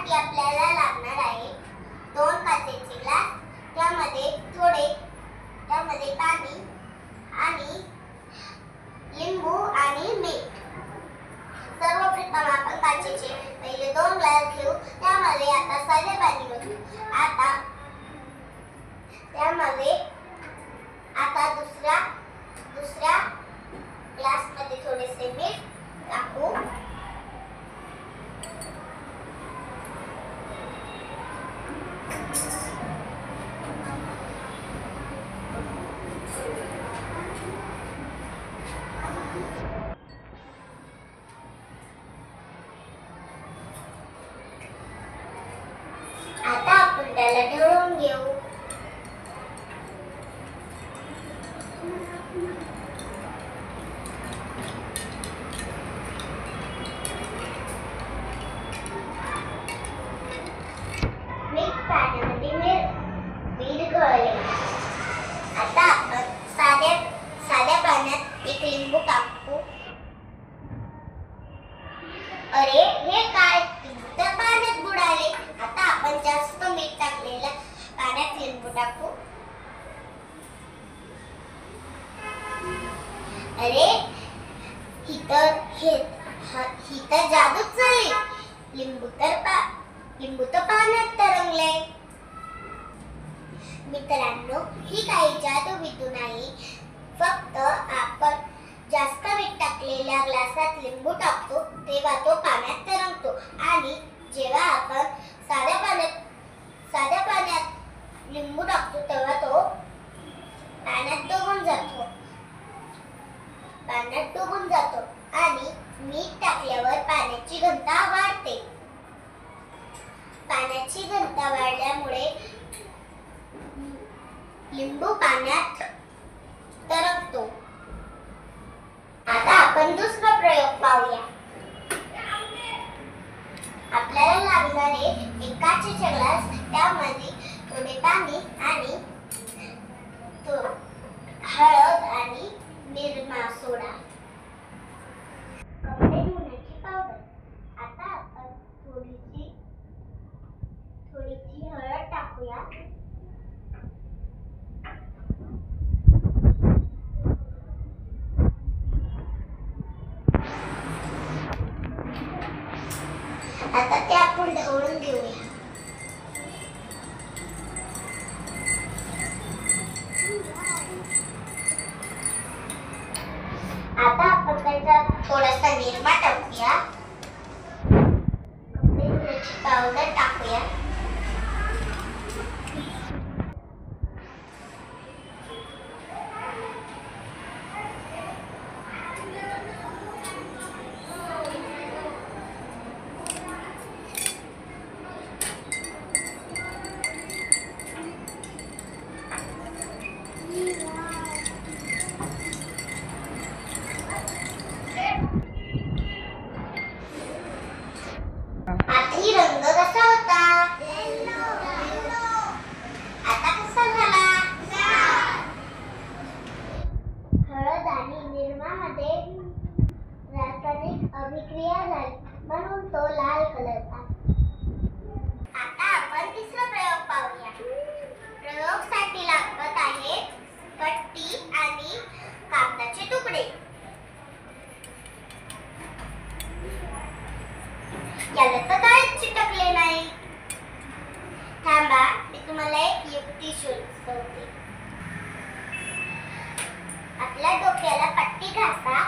यासाठी आपल्याला लागणार आहे 2 काचेचे ग्लास, त्यामध्ये पाणी आणि लिंबू आणि मीठ। सर्वप्रथम आपण काचेचे पहिले 2 ग्लास घेऊ, त्यामध्ये आता साधे पाणी ओतू। त्यामध्ये आता दुसऱ्या ग्लासमध्ये थोडेसे मीठ टाकू। आता आपण त्याला ढवळून घेऊ। मीठ पाण्यामध्ये विरघळले। आता आपण साध्या पाण्यात 1 लिंबू टाकू। अरे हे काय, तर पाण्यात बुडाले। आता आपण जास्त मीठ टाकलेल्या पाण्यात लिंबू टाकू। अरे ही तर जादूच झाली। लिंबू तर पाण्यात तरंगले। मित्रांनो, ही काही जादू नाही, फक्त आपण जास्त मीठ टाकलेल्या ग्लासात लिंबू टाकतो तेव्हा तो पाण्यात तरंगतो, आणि जेव्हा आपण साध्या पाण्यात लिंबू टाकतो तेव्हा तो पाण्यात डुबून जातो आणि मीठ टाकल्यावर पाण्याची घनता वाढते। पाण्याची घनता वाढल्यामुळे लिंबू पाण्यात तरंगतो। आता आपण दुसरा प्रयोग पाहूया। आपल्याला लागणारे 1 काचेचे ग्लास, त्यामध्ये थोडे पाणी आणि हळद आणि निरमा सोडा, कपडे धुण्याची पावडर। आता आपण थोडीशी हळद टाकूया। आता ते आपण ढवळून घेऊया। आता आपण त्याच्यात थोडासा निरमा टाकूया, कपडे धुण्याची पावडर टाकूया। आधी रंग कसा होता? आता कसा झाला? हळद आणि निरमामध्ये रासायनिक अभिक्रिया झाली म्हणून तो लाल कलरचा। आता आपण तिसरा प्रयोग पाहूया। प्रयोगासाठी लागत आहे पट्टी आणि कागदाचे तुकडे। याला तर काहीच चिटकले नाही। थांबा, मी तुम्हाला एक युक्ती सुचवते। आपल्या डोक्याला पट्टी घासा,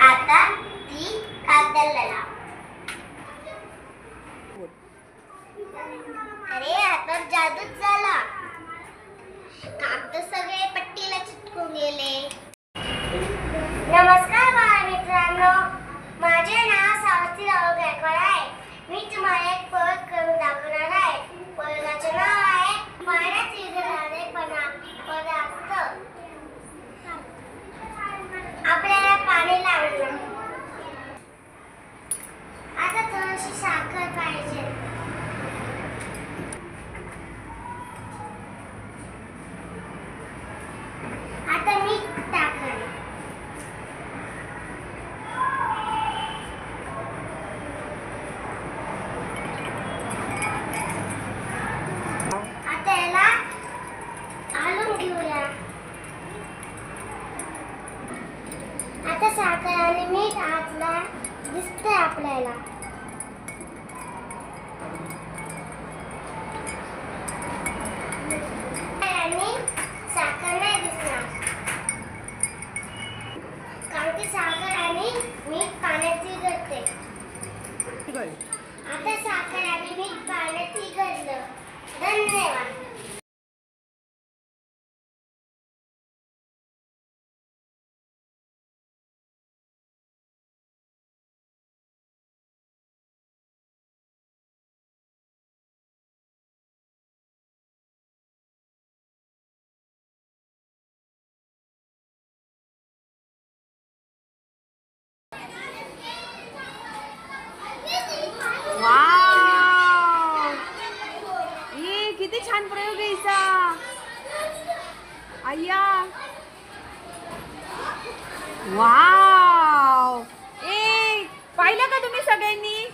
आता ती कागदाला लावा। अरे आता जादूच झाला, कागद सगळे पट्टीला चिटकून गेले। नमस्कार बाळमित्रांनो, माझे नाव सावित्रीराव गायकवाड आहे। मी तुम्हाला एक प्रयोग करून दाखवणार आहे। प्रयोगाचे नाव आहे पाण्यात विरघळणारे पदार्थ। आपल्याला पाणी लागलं, आता थोडीशी साखर पाहिजे। दिसतंय आपल्याला. आणि साखर नाही दिसणार कारण की साखर आणि मीठ पाण्यात विरघळते. आता साखर आणि मीठ पाण्यात विरघळलं. धन्यवाद. वाव! ये किती छान प्रयोग आहे हिचा. अय्या वाव! ए पाहिलं का तुम्ही सगळ्यांनी?